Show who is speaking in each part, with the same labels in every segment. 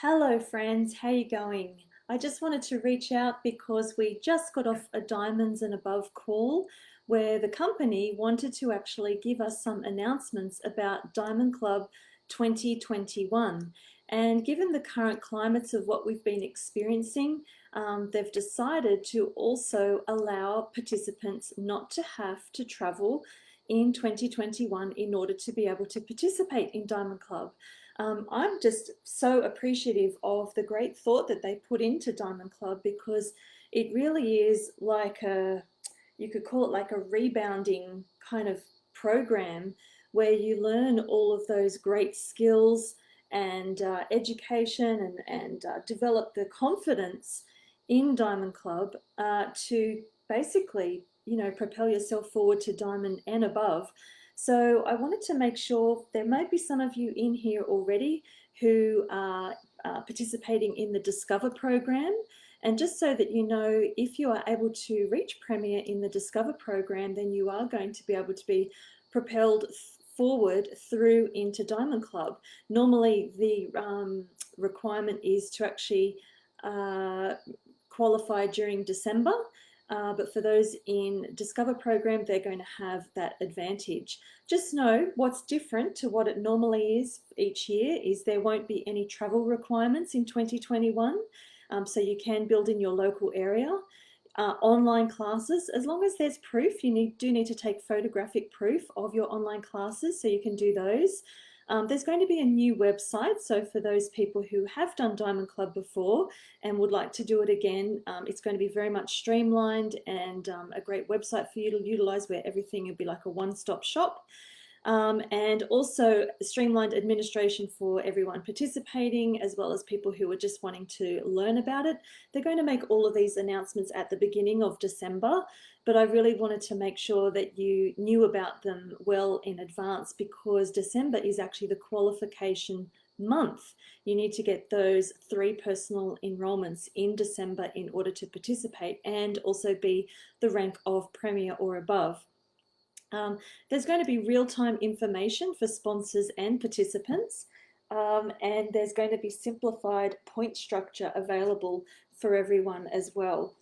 Speaker 1: Hello friends, how you going? I just wanted to reach out because we just got off a Diamonds and Above call where the company wanted to actually give us some announcements about Diamond Club 2021. And given the current climates of what we've been experiencing, they've decided to also allow participants not to have to travel in 2021 in order to be able to participate in Diamond Club. I'm just so appreciative of the great thought that they put into Diamond Club because it really is like you could call it like a rebounding kind of program where you learn all of those great skills and education and develop the confidence in Diamond Club to basically, propel yourself forward to Diamond and above. So I wanted to make sure there might be some of you in here already who are participating in the Discover program. And just so that you know, if you are able to reach Premier in the Discover program, then you are going to be able to be propelled forward through into Diamond Club. Normally the requirement is to actually qualify during December. But for those in Discover program, they're going to have that advantage. Just know what's different to what it normally is each year is there won't be any travel requirements in 2021. So you can build in your local area. Online classes, as long as there's proof, you do need to take photographic proof of your online classes, so you can do those. There's going to be a new website, so for those people who have done Diamond Club before and would like to do it again, it's going to be very much streamlined and a great website for you to utilize where everything will be like a one-stop shop. And also streamlined administration for everyone participating, as well as people who are just wanting to learn about it. They're going to make all of these announcements at the beginning of December, but I really wanted to make sure that you knew about them well in advance because December is actually the qualification month. You need to get those 3 personal enrollments in December in order to participate and also be the rank of Premier or above. There's going to be real-time information for sponsors and participants, and there's going to be simplified point structure available for everyone as well.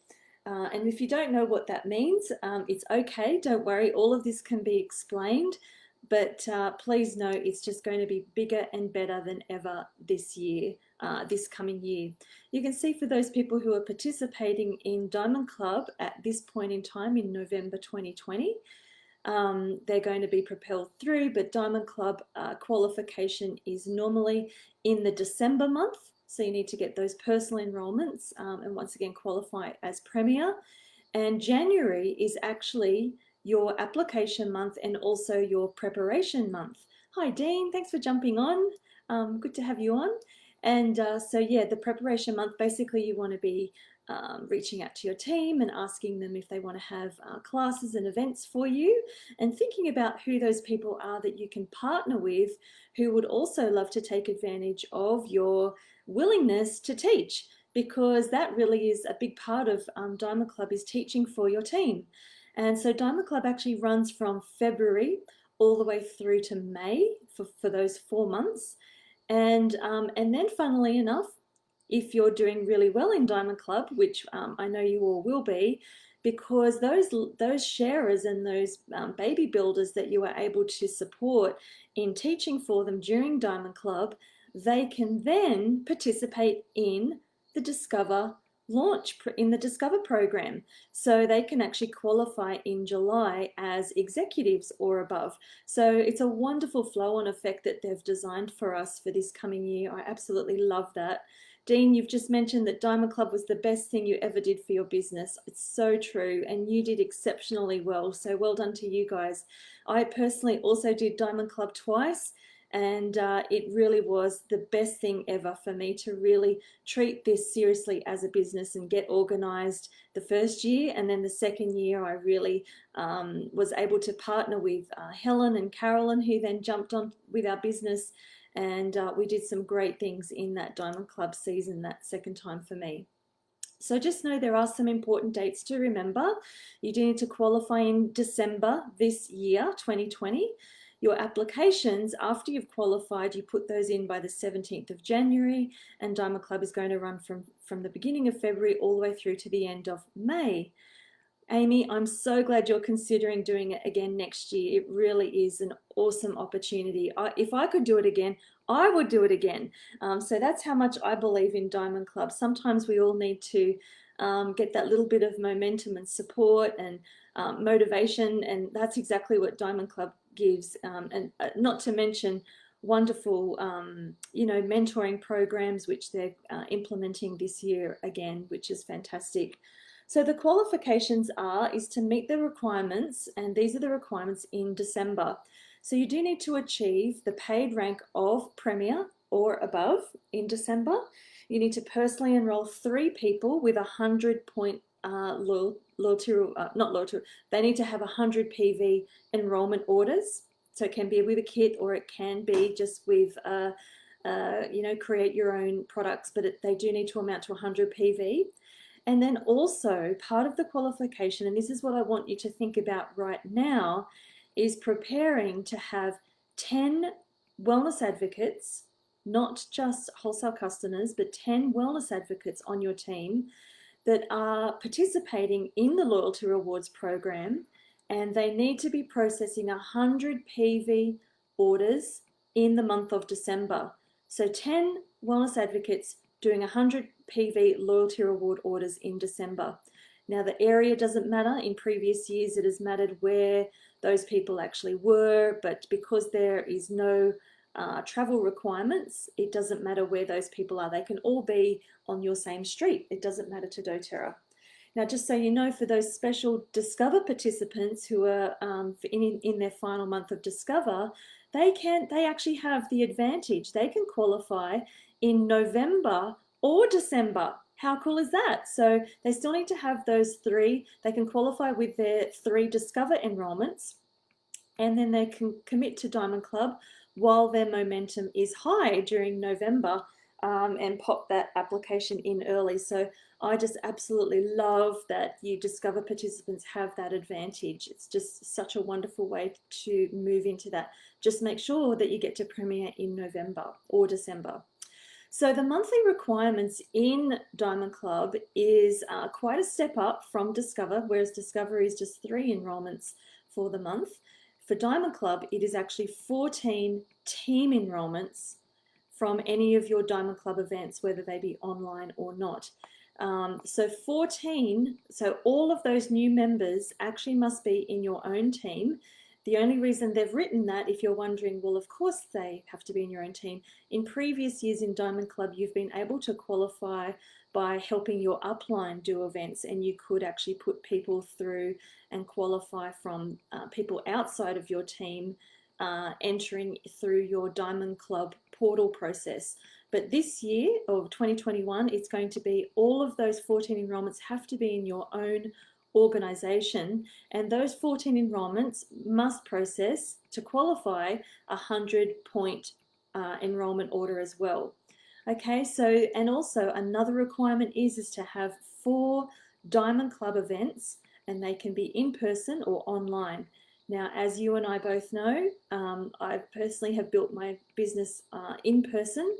Speaker 1: And if you don't know what that means, it's okay, don't worry, all of this can be explained, but please know it's just going to be bigger and better than ever this year, this coming year. You can see for those people who are participating in Diamond Club at this point in time in November 2020, they're going to be propelled through, but Diamond Club qualification is normally in the December month. So you need to get those personal enrollments and once again qualify as Premier. And January is actually your application month and also your preparation month. Hi Dean, thanks for jumping on. Good to have you on. And so yeah, the preparation month, basically you want to be reaching out to your team and asking them if they want to have classes and events for you and thinking about who those people are that you can partner with who would also love to take advantage of your willingness to teach, because that really is a big part of Diamond Club is teaching for your team. And so Diamond Club actually runs from February all the way through to May for those 4 months. And then funnily enough, if you're doing really well in Diamond Club, which I know you all will be, because those sharers and those baby builders that you are able to support in teaching for them during Diamond Club, they can then participate in the Discover launch in the Discover program. So they can actually qualify in July as executives or above. So it's a wonderful flow-on effect that they've designed for us for this coming year. I absolutely love that. Dean, you've just mentioned that Diamond Club was the best thing you ever did for your business. It's so true, and you did exceptionally well, so well done to you guys. I personally also did Diamond Club twice, and it really was the best thing ever for me to really treat this seriously as a business and get organized the first year, and then the second year I really was able to partner with Helen and Carolyn, who then jumped on with our business, and we did some great things in that Diamond Club season that second time for me. So just know there are some important dates to remember. You do need to qualify in December this year, 2020. Your applications, after you've qualified, you put those in by the 17th of January, and Diamond Club is going to run from the beginning of February all the way through to the end of May. Amy, I'm so glad you're considering doing it again next year. It really is an awesome opportunity. If I could do it again, I would do it again. So that's how much I believe in Diamond Club. Sometimes we all need to get that little bit of momentum and support and motivation, and that's exactly what Diamond Club gives. And not to mention wonderful, mentoring programs which they're implementing this year again, which is fantastic. So the qualifications is to meet the requirements, and these are the requirements in December. So you do need to achieve the paid rank of Premier or above in December. You need to personally enroll 3 people with 100-point loyalty, not loyalty, they need to have 100 PV enrollment orders. So it can be with a kit, or it can be just with, create your own products, but they do need to amount to 100 PV. And then also part of the qualification, and this is what I want you to think about right now, is preparing to have 10 wellness advocates, not just wholesale customers, but 10 wellness advocates on your team that are participating in the Loyalty Rewards program, and they need to be processing 100 PV orders in the month of December. So 10 wellness advocates doing 100 PV Loyalty Reward orders in December. Now, the area doesn't matter. In previous years, it has mattered where those people actually were, but because there is no travel requirements, it doesn't matter where those people are. They can all be on your same street. It doesn't matter to doTERRA. Now, just so you know, for those special Discover participants who are in their final month of Discover, they actually have the advantage. They can qualify in November or December. How cool is that? So they still need to have those 3. They can qualify with their 3 Discover enrollments, and then they can commit to Diamond Club while their momentum is high during November, and pop that application in early. So I just absolutely love that you Discover participants have that advantage. It's just such a wonderful way to move into that. Just make sure that you get to Premier in November or December. So the monthly requirements in Diamond Club is quite a step up from Discover, whereas Discover is just 3 enrollments for the month. For Diamond Club, it is actually 14 team enrollments from any of your Diamond Club events, whether they be online or not. So 14, so all of those new members actually must be in your own team. The only reason they've written that, if you're wondering, well, of course they have to be in your own team. In previous years in Diamond Club, you've been able to qualify by helping your upline do events, and you could actually put people through and qualify from people outside of your team entering through your Diamond Club portal process. But this year of 2021, it's going to be all of those 14 enrollments have to be in your own organization, and those 14 enrollments must process to qualify 100-point enrollment order as well. Okay, so, and also another requirement is to have 4 Diamond Club events, and they can be in person or online. Now, as you and I both know, I personally have built my business in person.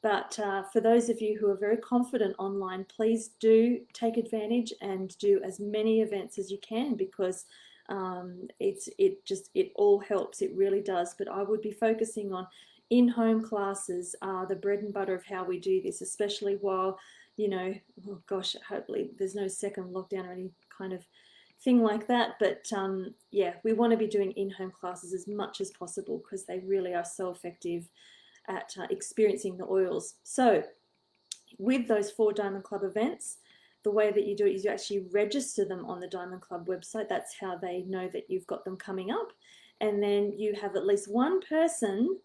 Speaker 1: But for those of you who are very confident online, please do take advantage and do as many events as you can, because it all helps. It really does. But I would be focusing on in-home classes, the bread and butter of how we do this, especially while, oh gosh, hopefully there's no second lockdown or any kind of thing like that. But yeah, we want to be doing in-home classes as much as possible, because they really are so effective at experiencing the oils. So with those 4 Diamond Club events, the way that you do it is you actually register them on the Diamond Club website. That's how they know that you've got them coming up. And then you have at least 1 person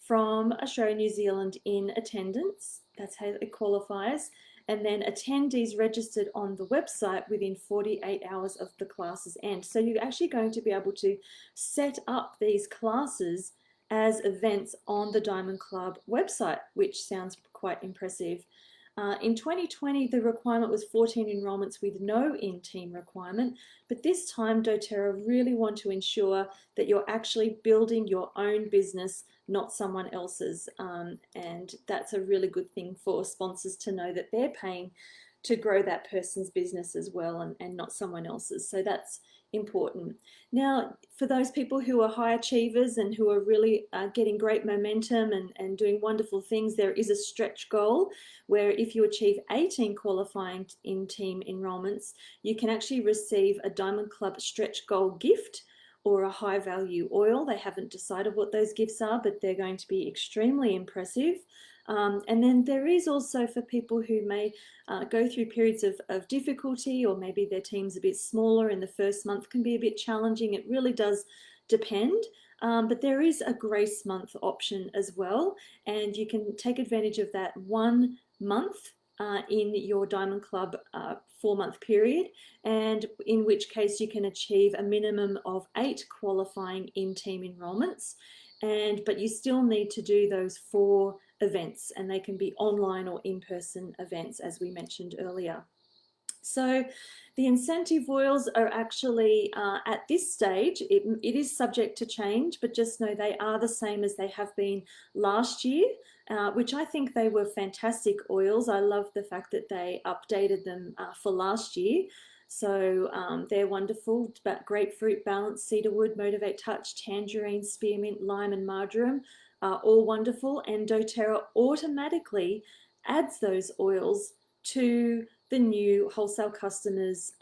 Speaker 1: from Australia, New Zealand in attendance. That's how it qualifies. And then attendees registered on the website within 48 hours of the class's end. So you're actually going to be able to set up these classes as events on the Diamond Club website, which sounds quite impressive. In 2020, the requirement was 14 enrolments with no in-team requirement, but this time doTERRA really want to ensure that you're actually building your own business, not someone else's, and that's a really good thing for sponsors to know that they're paying to grow that person's business as well, and not someone else's. So that's important. Now, for those people who are high achievers and who are really getting great momentum and doing wonderful things, there is a stretch goal where if you achieve 18 qualifying in-team enrolments, you can actually receive a Diamond Club stretch goal gift or a high value oil. They haven't decided what those gifts are, but they're going to be extremely impressive. And then there is also for people who may go through periods of difficulty, or maybe their team's a bit smaller and the first month can be a bit challenging. It really does depend. But there is a grace month option as well, and you can take advantage of that 1 month in your Diamond Club 4-month period, and in which case you can achieve a minimum of 8 qualifying in-team enrolments. But you still need to do those 4 events, and they can be online or in-person events, as we mentioned earlier. So the incentive oils are actually at this stage, it is subject to change, but just know they are the same as they have been last year, which I think they were fantastic oils. I love the fact that they updated them for last year. So they're wonderful, but grapefruit, balance, cedarwood, motivate touch, tangerine, spearmint, lime and marjoram are all wonderful, and doTERRA automatically adds those oils to the new wholesale customers'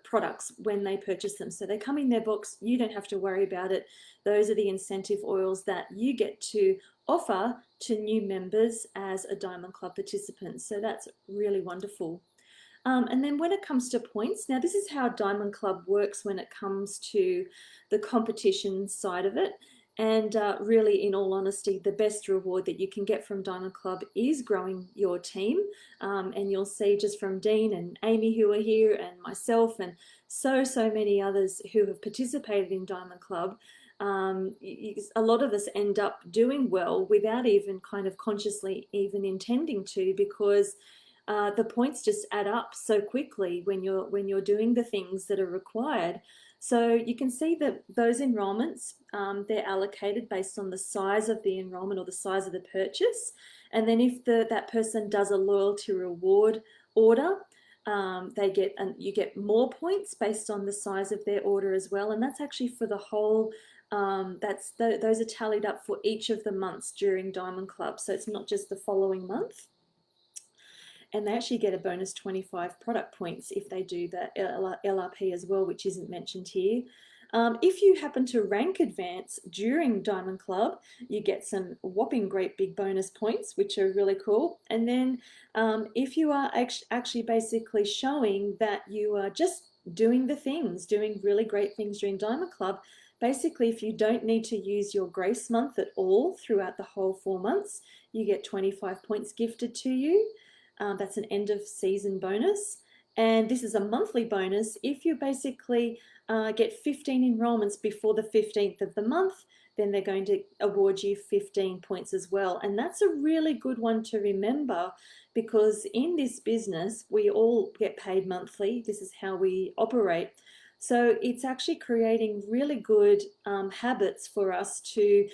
Speaker 1: products when they purchase them. So they come in their box, you don't have to worry about it. Those are the incentive oils that you get to offer to new members as a Diamond Club participant. So that's really wonderful. And then when it comes to points, now this is how Diamond Club works when it comes to the competition side of it. And really, in all honesty, the best reward that you can get from Diamond Club is growing your team. And you'll see just from Dean and Amy who are here, and myself, and so many others who have participated in Diamond Club. A lot of us end up doing well without even kind of consciously even intending to, because the points just add up so quickly when you're doing the things that are required. So you can see that those enrolments, they're allocated based on the size of the enrolment or the size of the purchase. And then if that person does a loyalty reward order, you get more points based on the size of their order as well. And that's actually for the whole, those are tallied up for each of the months during Diamond Club. So it's not just the following month. And they actually get a bonus 25 product points if they do that LRP as well, which isn't mentioned here. If you happen to rank advance during Diamond Club, you get some whopping great big bonus points, which are really cool. And then if you are actually basically showing that you are just doing the things, doing really great things during Diamond Club, basically if you don't need to use your grace month at all throughout the whole 4 months, you get 25 points gifted to you. That's an end of season bonus. And this is a monthly bonus. If you basically get 15 enrolments before the 15th of the month, then they're going to award you 15 points as well. And that's a really good one to remember, because in this business, we all get paid monthly. This is how we operate. So it's actually creating really good habits for us to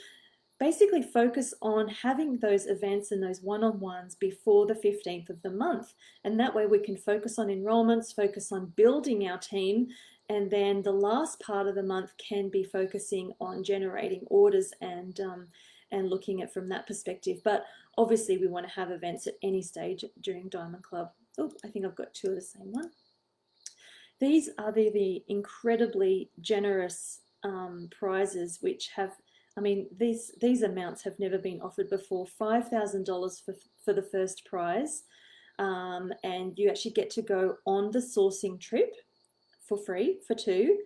Speaker 1: basically focus on having those events and those one-on-ones before the 15th of the month. And that way we can focus on enrollments, focus on building our team, and then the last part of the month can be focusing on generating orders and looking at from that perspective. But obviously we want to have events at any stage during Diamond Club. Oh, I think I've got 2 of the same one. These are the incredibly generous prizes, which have, I mean, these amounts have never been offered before. $5,000 for the first prize, and you actually get to go on the sourcing trip for free for 2.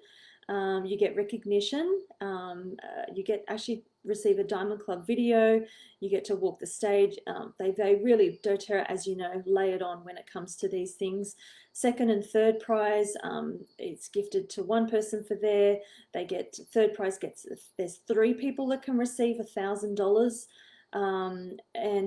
Speaker 1: You get recognition. You get actually receive a Diamond Club video. You get to walk the stage. They really, doTERRA, as you know, lay it on when it comes to these things. Second and third prize, it's gifted to 1 person for third prize there's 3 people that can receive $1,000. And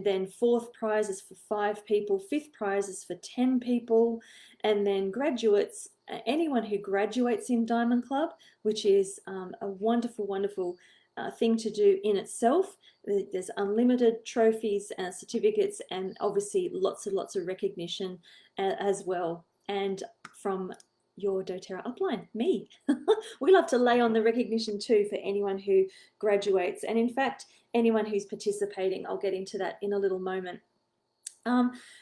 Speaker 1: then fourth prize is for 5 people, fifth prize is for 10 people, and then graduates, anyone who graduates in Diamond Club, which is a wonderful, wonderful thing to do in itself. There's unlimited trophies and certificates, and obviously lots and lots of recognition as well. And from your doTERRA upline, me. We love to lay on the recognition too for anyone who graduates, and in fact, anyone who's participating. I'll get into that in a little moment.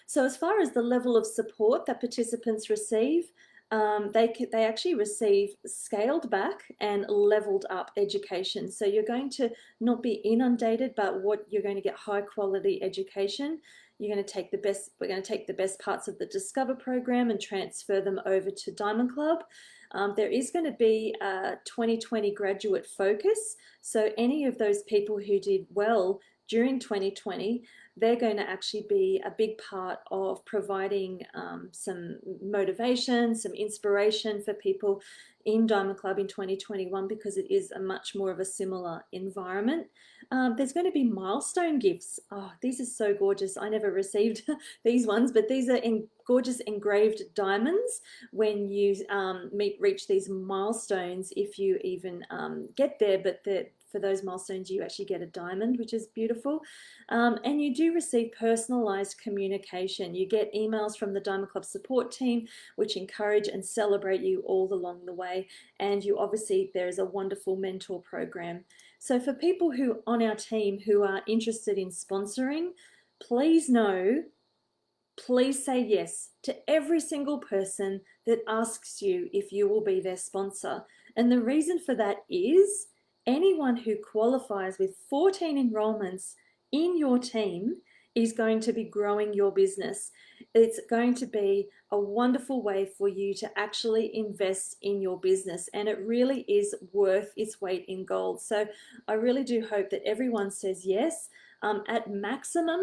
Speaker 1: So as far as the level of support that participants receive, they actually receive scaled back and leveled up education. So you're going to not be inundated, but what you're going to get high quality education. You're going to take the best, we're going to take the best parts of the Discover program and transfer them over to Diamond Club. There is going to be a 2020 graduate focus. So any of those people who did well during 2020, they're going to actually be a big part of providing some motivation, some inspiration for people in Diamond Club in 2021, because it is a much more of a similar environment. There's going to be milestone gifts. Oh, these are so gorgeous. I never received these ones, but these are gorgeous engraved diamonds when you reach these milestones, if you even get there, but for those milestones you actually get a diamond, which is beautiful. And you do receive personalized communication. You get emails from the Diamond Club support team which encourage and celebrate you all along the way, and you obviously, there is a wonderful mentor program. So for people who on our team who are interested in sponsoring, please know, please say yes to every single person that asks you if you will be their sponsor. And the reason for that is anyone who qualifies with 14 enrollments in your team is going to be growing your business. It's going to be a wonderful way for you to actually invest in your business, and it really is worth its weight in gold. So I really do hope that everyone says yes. At maximum,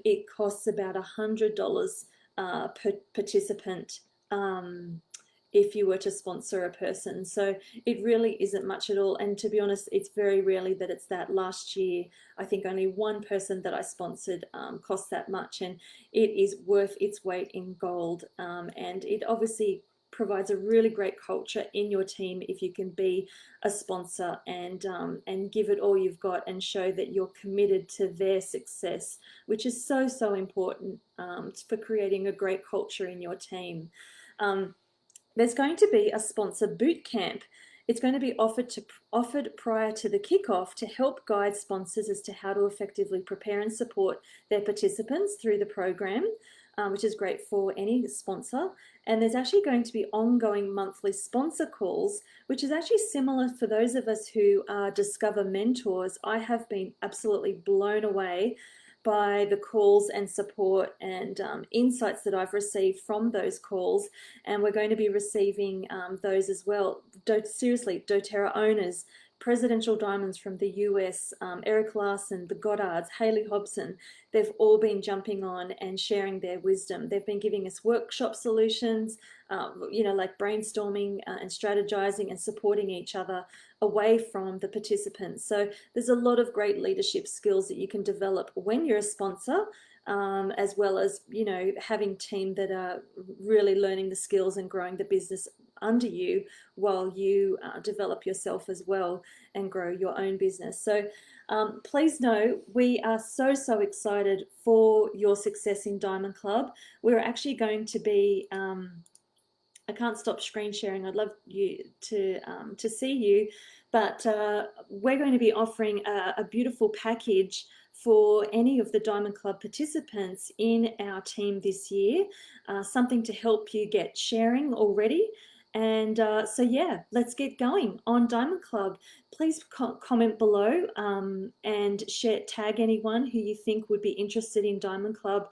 Speaker 1: it costs about $100 per participant if you were to sponsor a person. So it really isn't much at all. And to be honest, it's very rarely that it's that. Last year, I think only one person that I sponsored cost that much, and it is worth its weight in gold. And it obviously provides a really great culture in your team if you can be a sponsor and give it all you've got and show that you're committed to their success, which is so, so important for creating a great culture in your team. There's going to be a sponsor boot camp. It's going to be offered prior to the kickoff to help guide sponsors as to how to effectively prepare and support their participants through the program, which is great for any sponsor. And there's actually going to be ongoing monthly sponsor calls, which is actually similar for those of us who are Discover mentors. I have been absolutely blown away by the calls and support and insights that I've received from those calls, and we're going to be receiving those as well. Seriously, doTERRA owners, presidential diamonds from the US, Eric Larson, the Goddards, Haley Hobson, they've all been jumping on and sharing their wisdom. They've been giving us workshop solutions, like brainstorming and strategizing and supporting each other away from the participants. So there's a lot of great leadership skills that you can develop when you're a sponsor, as well as, having team that are really learning the skills and growing the business under you while you develop yourself as well and grow your own business. So please know we are so, so excited for your success in Diamond Club. We're actually going to be I can't stop screen sharing. I'd love you to see you, but we're going to be offering a beautiful package for any of the Diamond Club participants in our team this year, something to help you get sharing already. And so yeah, let's get going on Diamond Club. Please comment below and tag anyone who you think would be interested in Diamond Club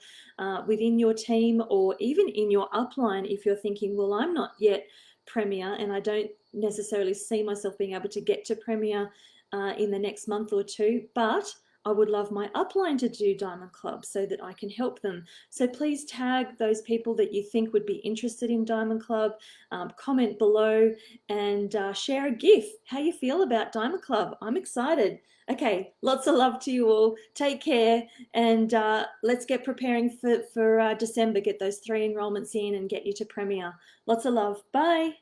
Speaker 1: within your team, or even in your upline if you're thinking, well, I'm not yet Premier and I don't necessarily see myself being able to get to Premier in the next month or two, but I would love my upline to do Diamond Club so that I can help them. So please tag those people that you think would be interested in Diamond Club, comment below, and share a GIF. How you feel about Diamond Club? I'm excited. Okay, lots of love to you all. Take care, and let's get preparing for December. Get those 3 enrollments in and get you to Premier. Lots of love. Bye.